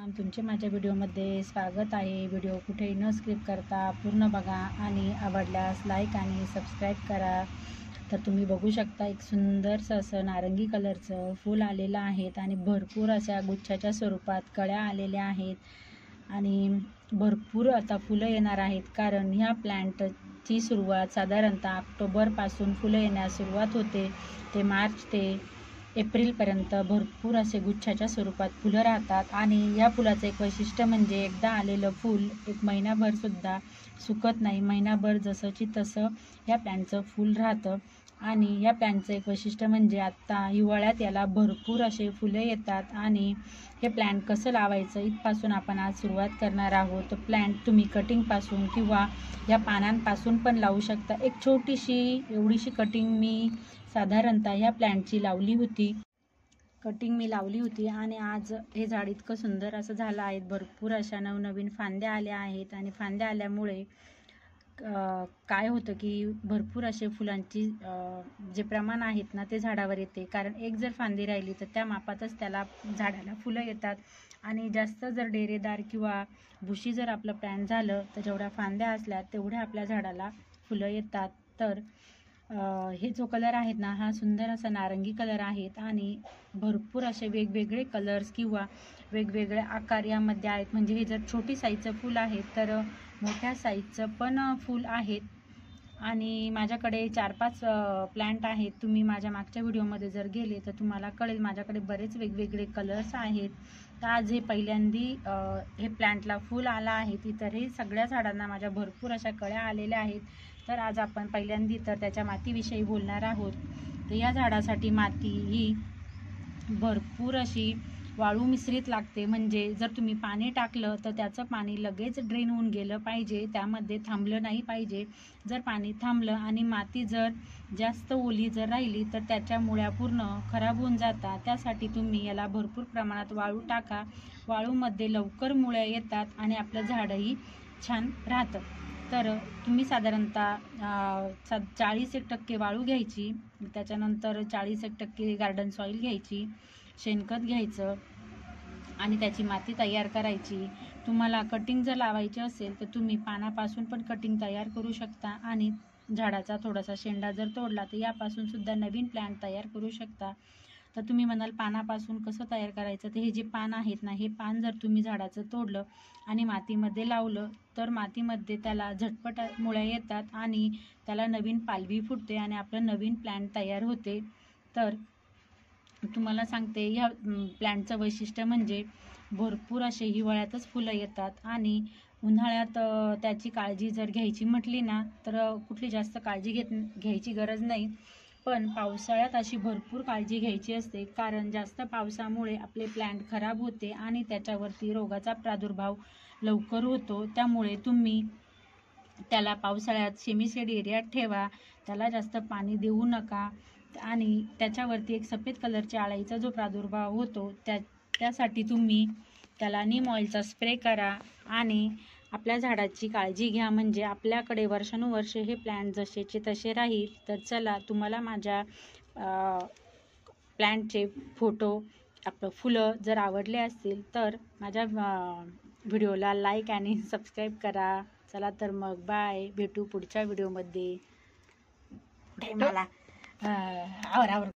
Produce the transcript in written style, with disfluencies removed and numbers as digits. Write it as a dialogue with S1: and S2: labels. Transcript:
S1: तुमचे माझ्या व्हिडिओमध्ये स्वागत आहे। व्हिडिओ कुठेही न स्किप करता पूर्ण बघा आणि आवडल्यास लाईक आणि सबस्क्राईब करा। तर तुम्ही बघू शकता एक सुंदरसं असं नारंगी कलरचं फूल आलेलं आहे आणि भरपूर अशा गुच्छाच्या स्वरूपात कळ्या आलेल्या आहेत आणि भरपूर आता फुलं येणार आहेत, कारण ह्या प्लांटची सुरुवात साधारणतः ऑक्टोबरपासून फुलं येण्यास सुरुवात होते ते मार्च ते एप्रिलपर्यंत भरपूर असे गुच्छाच्या स्वरूपात फुलं राहतात। आणि या फुलाचं एक वैशिष्ट्य म्हणजे एकदा आलेलं फूल एक महिनाभरसुद्धा सुकत नाही, महिनाभर जसंची तसं या प्लॅन्टचं फूल राहतं। आणि या प्लॅन्टचं एक वैशिष्ट्य म्हणजे आत्ता हिवाळ्यात याला भरपूर असे फुलं येतात आणि हे प्लॅन्ट कसं लावायचं इथपासून आपण आज सुरुवात करणार आहोत। प्लॅन्ट तुम्ही कटिंगपासून किंवा या पानांपासून पण लावू शकता। एक छोटीशी एवढीशी कटिंग मी साधारणतः ह्या प्लॅन्टची लावली होती, आणि आज हे झाड इतकं सुंदर असं झालं आहे। भरपूर अशा नवनवीन फांद्या आल्या आहेत आणि फांद्या आल्यामुळे काय होतं की भरपूर असे फुलांची जे प्रमाण आहेत ना ते झाडावर येते, कारण एक जर फांदी राहिली तर त्या मापातच त्याला झाडाला फुलं येतात। आणि जास्त जर डेरेदार किंवा बुशी जर आपलं प्लॅन्ट झालं तर जेवढ्या फांद्या असल्या तेवढ्या आपल्या झाडाला फुलं येतात। तर हे जो कलर आहेत ना हा सुंदर असा नारंगी कलर आहेत आणि भरपूर असे वेगवेगळे कलर्स किंवा वेगवेगळे आकार यामध्ये आहेत। म्हणजे हे जर छोटी साईजचं फूल आहे तर मोठ्या साईजचं पण फूल आहेत। आणि माझ्याकडे 4-5 प्लॅन्ट आहेत। तुम्ही माझ्या मागच्या व्हिडिओमध्ये जर गेले तर तुम्हाला कळेल माझ्याकडे बरेच वेगवेगळे कलर्स आहेत। तर आज हे पहिल्यांदी हे प्लॅन्टला फूल आला आहे, इतरही सगळ्या झाडांना माझ्या भरपूर अशा कळ्या आलेल्या आहेत। तर आज आपण पहिल्यांदी तर त्याच्या मातीविषयी बोलणार आहोत। तर या झाडासाठी माती ही भरपूर अशी वाळू मिश्रित लागते, म्हणजे जर तुम्ही पाणी टाकलं तर त्याचं पाणी लगेच ड्रेन होऊन गेलं पाहिजे, त्यामध्ये थांबलं नाही पाहिजे। जर पाणी थांबलं आणि माती जर जास्त ओली जर राहिली तर त्याच्या मुळ्या पूर्ण खराब होऊन जातात। त्यासाठी तुम्ही याला भरपूर प्रमाणात वाळू टाका, वाळूमध्ये लवकर मुळ्या येतात आणि आपलं झाडही छान राहतं। तर तुम्ही साधारणतः 40% वाळू घ्यायची, त्याच्यानंतर 40% गार्डन सॉईल घ्यायची, शेणखत घ्यायचं आणि त्याची माती तयार करायची। तुम्हाला कटिंग जर लावायची असेल तर तुम्ही पानापासून पण कटिंग तयार करू शकता आणि झाडाचा थोडासा शेंडा जर तोडला तर यापासून सुद्धा नवीन प्लॅन्ट तयार करू शकता। तर तुम्ही म्हणाल पानापासून कसं तयार करायचं, तर हे जे पान आहेत ना हे पान जर तुम्ही झाडाचं तोडलं आणि मातीमध्ये लावलं तर मातीमध्ये त्याला झटपट मुळ्या येतात आणि त्याला नवीन पालवी फुटते आणि आपलं नवीन प्लॅन्ट तयार होते। तर तुम्हाला सांगते ह्या प्लॅन्टचं वैशिष्ट्य म्हणजे भरपूर असे हिवाळ्यातच फुलं येतात आणि उन्हाळ्यात त्याची काळजी जर घ्यायची म्हटली ना तर कुठली जास्त काळजी घ्यायची गरज नाही, पण पावसाळ्यात अशी भरपूर काळजी घ्यायची असते, कारण जास्त पावसामुळे आपले प्लॅन्ट खराब होते आणि त्याच्यावरती रोगाचा प्रादुर्भाव लवकर होतो। त्यामुळे तुम्ही त्याला पावसाळ्यात सेमीशेड एरियात ठेवा, त्याला जास्त पाणी देऊ नका आणि त्याच्यावरती एक सफेद कलरच्या अळीचा जो प्रादुर्भाव होतो त्यासाठी तुम्ही त्याला नीम ऑइलचा स्प्रे करा आणि आपल्या झाडाची काळजी घ्या, म्हणजे आपल्याकडे वर्षानुवर्षे हे प्लॅन्ट जसेचे तसे राहील। तर चला, तुम्हाला माझ्या प्लॅन्टचे फोटो आपलं फुलं जर आवडले असतील तर माझ्या व्हिडिओला लाईक आणि सबस्क्राईब करा। चला तर मग बाय, भेटू पुढच्या व्हिडिओमध्ये। मला आवर